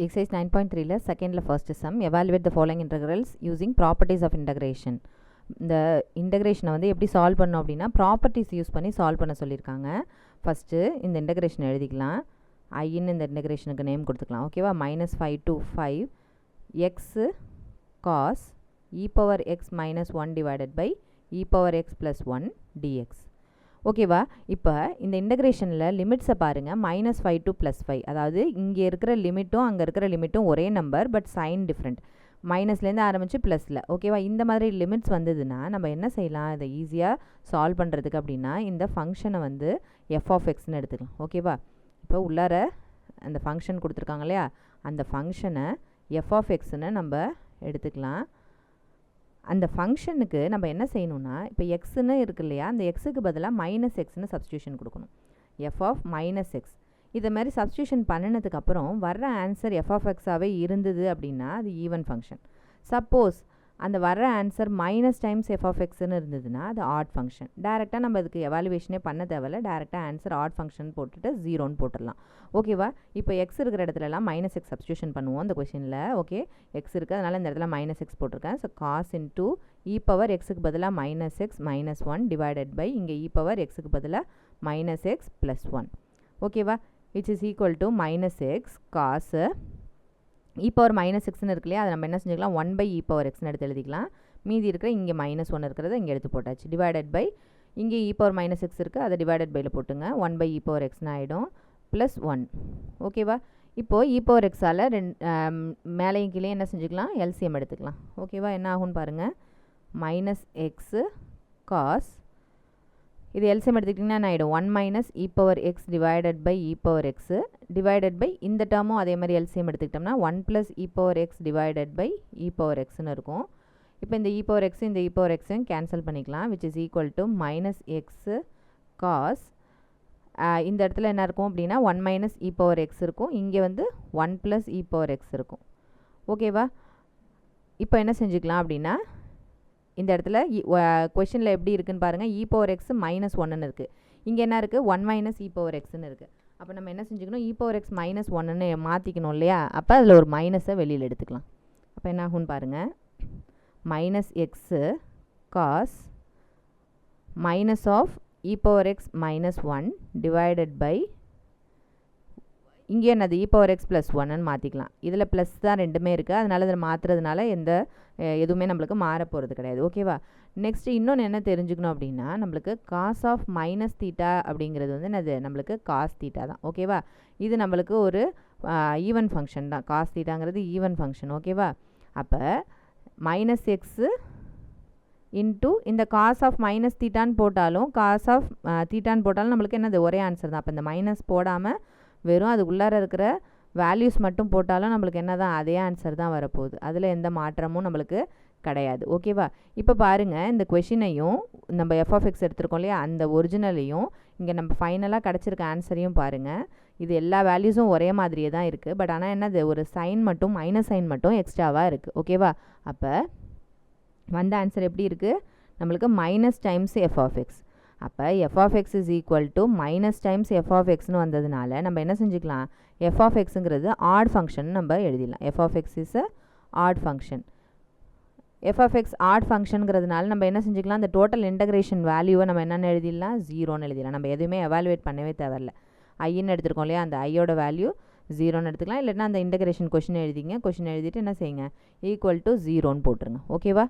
Exercise 9.3 second first sum evaluate the following integrals using properties of integration. இந்த இன்டகிரேஷனை வந்து எப்படி solve பண்ணோம் அப்படின்னா ப்ராப்பர்ட்டிஸ் யூஸ் பண்ணி சால்வ் பண்ண சொல்லியிருக்காங்க. ஃபஸ்ட்டு இந்த இன்டகிரேஷன் எழுதிக்கலாம். ஐன்னு இந்த இன்டகிரேஷனுக்கு நேம் கொடுத்துக்கலாம். ஓகேவா? -5 to 5 x cos e power x minus 1 divided by e power x plus 1 dx. ஓகேவா? இப்போ இந்த இன்டகிரேஷனில் லிமிட்ஸை பாருங்கள். -5 to +5, அதாவது இங்கே இருக்கிற லிமிட்டும் அங்கே இருக்கிற லிமிட்டும் ஒரே நம்பர், பட் சைன் டிஃப்ரெண்ட். மைனஸ்லேருந்து ஆரம்பித்து ப்ளஸில். ஓகேவா? இந்த மாதிரி லிமிட்ஸ் வந்ததுன்னா நம்ம என்ன செய்யலாம்? இதை ஈஸியாக சால்வ் பண்ணுறதுக்கு அப்படின்னா இந்த ஃபங்க்ஷனை வந்து f(x)ன்னு எடுத்துக்கலாம். ஓகேவா? இப்போ உள்ளார அந்த ஃபங்க்ஷன் கொடுத்துருக்காங்க இல்லையா, அந்த ஃபங்க்ஷனை f(x)ன்னு நம்ம எடுத்துக்கலாம். அந்த ஃபங்க்ஷனுக்கு நம்ம என்ன செய்யணும்னா, இப்போ எக்ஸ்ன்னு இருக்கு இல்லையா, அந்த எக்ஸுக்கு பதிலாக -(x)ன்னு சப்ஸ்டியூஷன் கொடுக்கணும். f(-x). இதை மாதிரி சப்ஸ்டியூஷன் பண்ணினதுக்கப்புறம் வர்ற ஆன்சர் f(x)ஆகவே இருந்தது அப்படின்னா அது ஈவன் ஃபங்க்ஷன். சப்போஸ் அந்த வர்ற ஆன்சர் -(x) f(x)ன்னு இருந்ததுன்னா அது ஆட் ஃபங்க்ஷன். டேரெக்டாக நம்ம இதுக்கு எவாலுவேஷனே பண்ண தேவையில்ல. டேரெக்டாக ஆன்சர் ஆட் ஃபங்க்ஷன் போட்டுட்டு 0ன்னு போட்டுடலாம். ஓகேவா? இப்போ எக்ஸ் இருக்கிற இடத்துலலாம் -x சப்ஸ்டியூஷன் பண்ணுவோம் இந்த கொஷினில். ஓகே, எக்ஸ் இருக்குது, அதனால் இந்த இடத்துல -x போட்டிருக்கேன். So cos into e power xக்கு பதிலாக -x minus 1 டிவைடட் பை இங்கே e power xக்கு பதிலாக -x plus 1. ஓகேவா? Which is equal to -x cos e power -xன்னு இருக்கு இல்லையா, அதை நம்ம என்ன செஞ்சுக்கலாம், 1/e power xன்னு எடுத்து எழுதிக்கலாம். மீதி இருக்கிற இங்கே -1 இருக்கிறத இங்கே எடுத்து போட்டாச்சு. டிவைடட் பை இங்கே e power -x இருக்குது, அதை டிவைடட் பையில் போட்டுங்க. 1/e power xன்னு ஆகிடும், ப்ளஸ் 1. ஓகேவா? இப்போது e power xஆல் மேலேயும் கீழே என்ன செஞ்சுக்கலாம், எல்சிஎம் எடுத்துக்கலாம். ஓகேவா? என்ன ஆகும்னு பாருங்கள், -x காஸ், இது எல்சிஎம் எடுத்துக்கிட்டிங்கன்னா என்ன ஆகிடும், 1 - e power x divided by e power x divided by இந்த டேர்மும் அதே மாதிரி எல்சிஎம் எடுத்துக்கிட்டோம்னா 1 + e power x divided by e power xன்னு இருக்கும். இப்போ இந்த e power x இந்த e power xயும் கேன்சல் பண்ணிக்கலாம். Which is equal to -x cos, இந்த இடத்துல என்ன இருக்கும் அப்படின்னா 1 - e power x இருக்கும், இங்கே வந்து 1 + e power x இருக்கும். ஓகேவா? இப்போ என்ன செஞ்சுக்கலாம் அப்படின்னா, இந்த இடத்துல கொஷனில் எப்படி இருக்குன்னு பாருங்கள், e power x -1ன்னு இருக்குது. இங்கே என்ன இருக்குது, 1 - e power xன்னு இருக்குது. அப்போ நம்ம என்ன செஞ்சுக்கணும், e power x -1ன்னு மாற்றிக்கணும் இல்லையா, அப்போ அதில் ஒரு மைனஸை வெளியில் எடுத்துக்கலாம். அப்போ என்ன ஆகும்னு பாருங்கள், -x cos -(e power x -1) divided by இங்கே என்னது e power x plus 1ன்னு மாற்றிக்கலாம். இதில் ப்ளஸ் தான் ரெண்டுமே இருக்குது, அதனால் இதில் மாற்றுறதுனால எதுவுமே நம்மளுக்கு மாற போகிறது கிடையாது. ஓகேவா? நெக்ஸ்ட்டு இன்னொன்று என்ன தெரிஞ்சுக்கணும் அப்படின்னா, நம்மளுக்கு காஸ் ஆஃப் -θ அப்படிங்கிறது வந்து என்னது, நம்மளுக்கு காஸ் θ தான். ஓகேவா? இது நம்மளுக்கு ஒரு ஈவன் ஃபங்க்ஷன் தான். காஸ் θங்கிறது ஈவன் ஃபங்க்ஷன். ஓகேவா? அப்போ -x இன்ட்டு இந்த காஸ் ஆஃப் -θன்னு போட்டாலும் காஸ் ஆஃப் θன்னு போட்டாலும் நம்மளுக்கு என்னது ஒரே ஆன்சர் தான். அப்போ இந்த மைனஸ் போடாமல் வெறும் அது உள்ளார இருக்கிற வேல்யூஸ் மட்டும் போட்டாலும் நம்மளுக்கு என்ன தான், அதே ஆன்சர் தான் வரப்போகுது. அதில் எந்த மாற்றமும் நம்மளுக்கு கிடையாது. ஓகேவா? இப்போ பாருங்கள், இந்த கொஷினையும் நம்ம f(x) எடுத்துருக்கோம் இல்லையா, அந்த ஒரிஜினலையும் இங்கே நம்ம ஃபைனலாக கிடச்சிருக்க ஆன்சரையும் பாருங்கள். இது எல்லா வேல்யூஸும் ஒரே மாதிரியே தான் இருக்குது, பட் ஆனால் என்னது, ஒரு சைன் மட்டும் சைன் மட்டும் எக்ஸ்ட்ராவாக இருக்குது. ஓகேவா? அப்போ வந்த ஆன்சர் எப்படி இருக்குது, நம்மளுக்கு - f(x). அப்போ f(x) is equal to -f(x)ன்னு வந்ததுனால நம்ம என்ன செஞ்சுக்கலாம், f(x)ங்கிறது ஆட் ஃபங்க்ஷன் நம்ம எழுதிடலாம். f(x) is a odd function. f(x) odd ஃபங்க்ஷனுங்கிறதுனால நம்ம என்ன செஞ்சுக்கலாம், அந்த டோட்டல் இன்டகிரேஷன் வேல்யூவை நம்ம என்னென்னு எழுதிடலாம், 0ன்னு எழுதிடலாம். நம்ம எதுவுமே எவாலுவேட் பண்ணவே தேவையில்ல. ஐன்னு எடுத்துருக்கோம் இல்லையா, அந்த ஐயோட வேல்யூ 0ன்னு எடுத்துக்கலாம். இல்லைன்னா அந்த இன்டகிரேஷன் கொஷின் எழுதிங்க. கொஷின் எழுதிட்டு என்ன செய்யுங்க, ஈக்குவல் டு 0ன்னு போட்டுருங்க. ஓகேவா?